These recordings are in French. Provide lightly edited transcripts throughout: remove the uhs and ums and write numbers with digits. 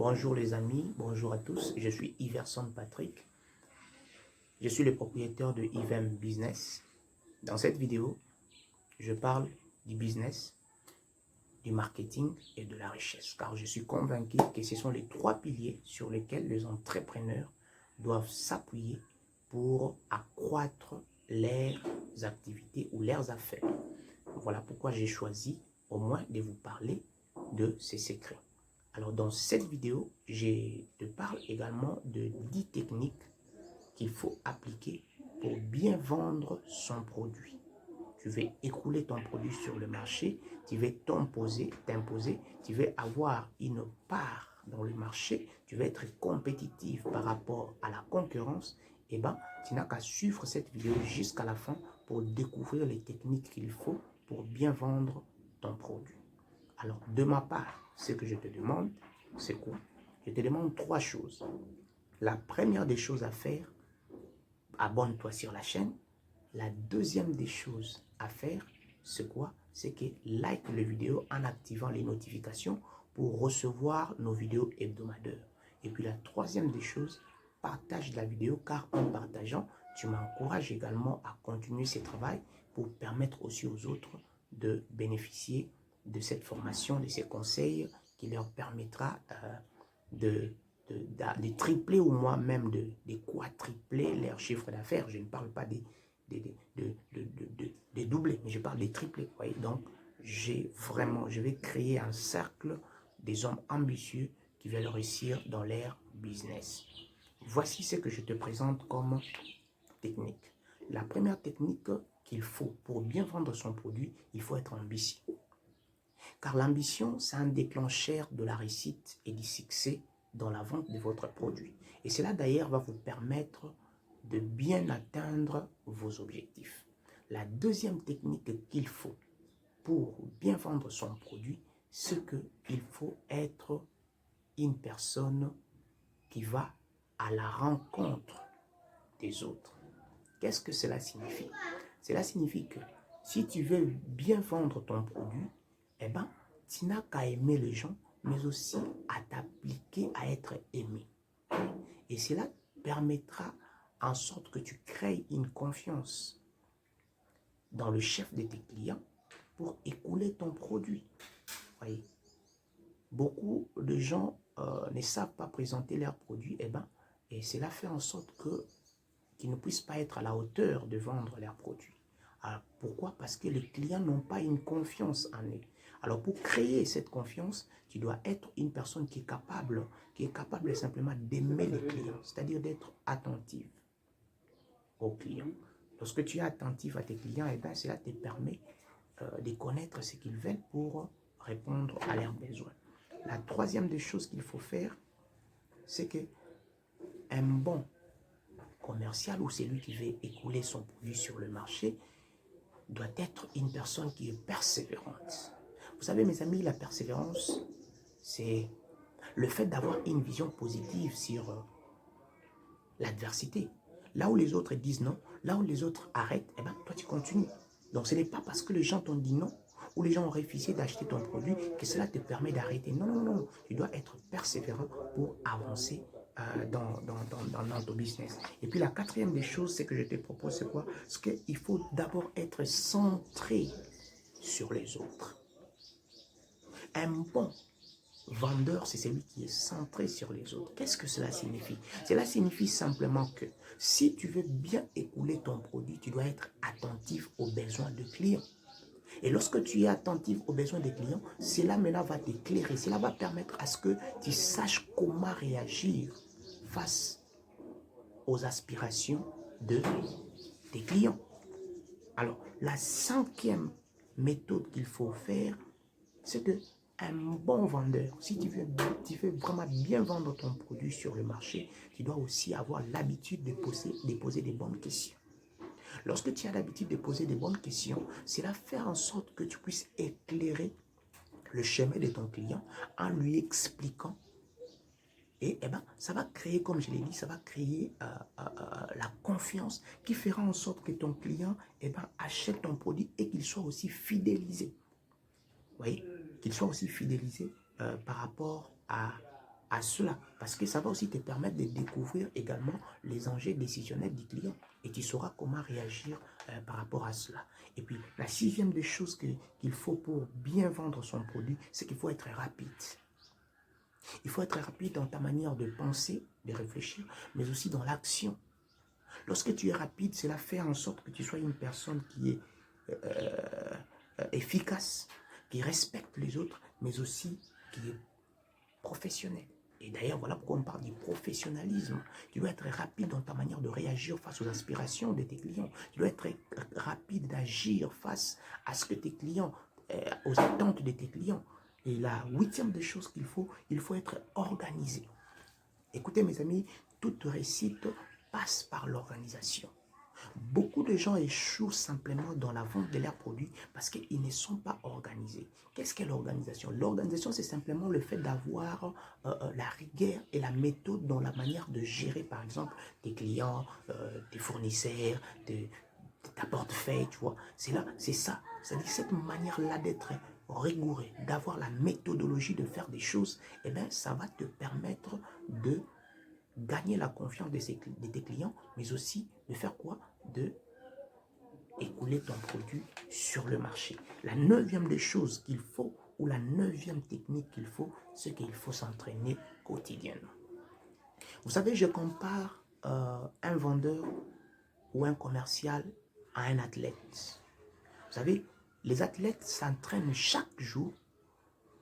Bonjour les amis, bonjour à tous, je suis Iverson Patrick. Je suis le propriétaire de Ivem Business. Dans cette vidéo, je parle du business, du marketing et de la richesse. Car je suis convaincu que ce sont les trois piliers sur lesquels les entrepreneurs doivent s'appuyer pour accroître leurs activités ou leurs affaires. Voilà pourquoi j'ai choisi au moins de vous parler de ces secrets. Alors dans cette vidéo, je te parle également de 10 techniques qu'il faut appliquer pour bien vendre son produit. Tu veux écouler ton produit sur le marché, tu veux t'imposer, tu veux avoir une part dans le marché, tu veux être compétitif par rapport à la concurrence, et bien, tu n'as qu'à suivre cette vidéo jusqu'à la fin pour découvrir les techniques qu'il faut pour bien vendre ton produit. Alors, de ma part, ce que je te demande, c'est quoi? Je te demande trois choses. La première des choses à faire, abonne-toi sur la chaîne. La deuxième des choses à faire, c'est quoi? C'est que like la vidéo en activant les notifications pour recevoir nos vidéos hebdomadaires. Et puis la troisième des choses, partage la vidéo car en partageant, tu m'encourages également à continuer ce travail pour permettre aussi aux autres de bénéficier de cette formation, de ces conseils qui leur permettra de tripler ou moi-même de quadrupler leur chiffre d'affaires. Je ne parle pas de doubler, mais je parle des tripler. Voyez? Donc, je vais créer un cercle des hommes ambitieux qui veulent réussir dans leur business. Voici ce que je te présente comme technique. La première technique qu'il faut pour bien vendre son produit, il faut être ambitieux. Car l'ambition, c'est un déclencheur de la réussite et du succès dans la vente de votre produit. Et cela d'ailleurs va vous permettre de bien atteindre vos objectifs. La deuxième technique qu'il faut pour bien vendre son produit, c'est qu'il faut être une personne qui va à la rencontre des autres. Qu'est-ce que cela signifie? Cela signifie que si tu veux bien vendre ton produit, eh ben, tu n'as qu'à aimer les gens, mais aussi à t'appliquer à être aimé. Et cela permettra en sorte que tu crées une confiance dans le chef de tes clients pour écouler ton produit. Voyez, beaucoup de gens ne savent pas présenter leurs produits, et cela fait en sorte qu'ils ne puissent pas être à la hauteur de vendre leurs produits. Alors, pourquoi? Parce que les clients n'ont pas une confiance en eux. Alors, pour créer cette confiance, tu dois être une personne qui est capable simplement d'aimer les clients, c'est-à-dire d'être attentive aux clients. Lorsque tu es attentif à tes clients, cela te permet de connaître ce qu'ils veulent pour répondre à leurs besoins. La troisième des choses qu'il faut faire, c'est qu'un bon commercial ou celui qui veut écouler son produit sur le marché doit être une personne qui est persévérante. Vous savez, mes amis, la persévérance, c'est le fait d'avoir une vision positive sur l'adversité. Là où les autres disent non, là où les autres arrêtent, toi tu continues. Donc ce n'est pas parce que les gens t'ont dit non ou les gens ont refusé d'acheter ton produit que cela te permet d'arrêter. Non, non, non. Tu dois être persévérant pour avancer dans ton business. Et puis la quatrième des choses, c'est que je te propose, c'est quoi? C'est qu'il faut d'abord être centré sur les autres. Un bon vendeur, c'est celui qui est centré sur les autres. Qu'est-ce que cela signifie? Cela signifie simplement que si tu veux bien écouler ton produit, tu dois être attentif aux besoins de clients. Et lorsque tu es attentif aux besoins des clients, cela maintenant va t'éclairer. Cela va permettre à ce que tu saches comment réagir face aux aspirations de tes clients. Alors, la cinquième méthode qu'il faut faire, c'est que un bon vendeur, si tu veux vraiment bien vendre ton produit sur le marché, tu dois aussi avoir l'habitude de poser des bonnes questions. Lorsque tu as l'habitude de poser des bonnes questions, cela fait en sorte que tu puisses éclairer le chemin de ton client en lui expliquant. Et ça va créer, comme je l'ai dit, ça va créer la confiance qui fera en sorte que ton client achète ton produit et qu'il soit aussi fidélisé. Vous voyez, qu'il soit aussi fidélisé par rapport à à cela, parce que ça va aussi te permettre de découvrir également les enjeux décisionnels du client et tu sauras comment réagir par rapport à cela. Et puis, la sixième des choses qu'il faut pour bien vendre son produit, c'est qu'il faut être rapide. Il faut être rapide dans ta manière de penser, de réfléchir, mais aussi dans l'action. Lorsque tu es rapide, cela fait en sorte que tu sois une personne qui est efficace, qui respecte les autres, mais aussi qui est professionnel. Et d'ailleurs, voilà pourquoi on parle du professionnalisme. Tu dois être rapide dans ta manière de réagir face aux aspirations de tes clients. Tu dois être rapide d'agir face à ce que tes clients, aux attentes de tes clients. Et la huitième des choses qu'il faut être organisé. Écoutez mes amis, toute réussite passe par l'organisation. Beaucoup de gens échouent simplement dans la vente de leurs produits parce qu'ils ne sont pas organisés. Qu'est-ce qu'est l'organisation? L'organisation, c'est simplement le fait d'avoir la rigueur et la méthode dans la manière de gérer, par exemple, tes clients, tes fournisseurs, ta portefeuille, tu vois. C'est ça. C'est-à-dire cette manière-là d'être rigoureux, d'avoir la méthodologie de faire des choses, eh bien, ça va te permettre de gagner la confiance de tes clients, mais aussi de faire quoi? De écouler ton produit sur le marché. La neuvième des choses qu'il faut, ou la neuvième technique qu'il faut, c'est qu'il faut s'entraîner quotidiennement. Vous savez, je compare un vendeur ou un commercial à un athlète. Vous savez, les athlètes s'entraînent chaque jour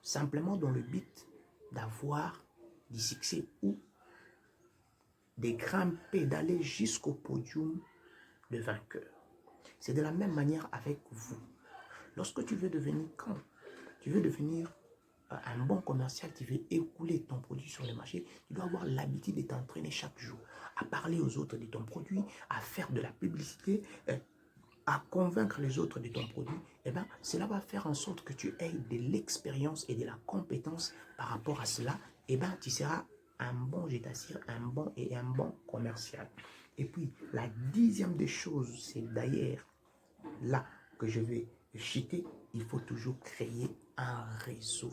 simplement dans le but d'avoir du succès ou de grimper, d'aller jusqu'au podium de vainqueur. C'est de la même manière avec vous. Lorsque tu veux devenir tu veux devenir un bon commercial, tu veux écouler ton produit sur le marché, tu dois avoir l'habitude de t'entraîner chaque jour, à parler aux autres de ton produit, à faire de la publicité, à convaincre les autres de ton produit. Eh bien, cela va faire en sorte que tu aies de l'expérience et de la compétence par rapport à cela. Eh bien, tu seras un bon, je t'assure, un bon commercial. Et puis, la dixième des choses, c'est d'ailleurs là que je vais citer, il faut toujours créer un réseau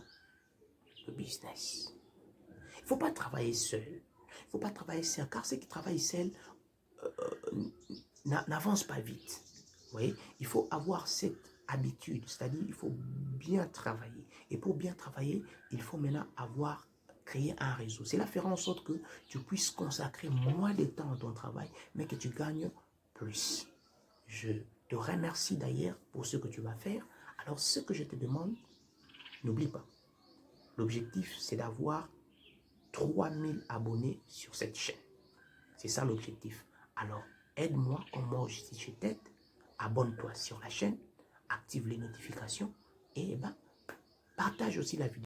de business. Il ne faut pas travailler seul. Il ne faut pas travailler seul, car ceux qui travaillent seul n'avancent pas vite. Vous voyez, il faut avoir cette habitude, c'est-à-dire il faut bien travailler. Et pour bien travailler, il faut maintenant avoir créé un réseau. Cela fera en sorte que tu puisses consacrer moins de temps à ton travail, mais que tu gagnes plus. Je te remercie d'ailleurs pour ce que tu vas faire. Alors, ce que je te demande, n'oublie pas, l'objectif, c'est d'avoir 3000 abonnés sur cette chaîne. C'est ça l'objectif. Alors, aide-moi comme moi aussi je t'aide. Abonne-toi sur la chaîne, active les notifications et partage aussi la vidéo.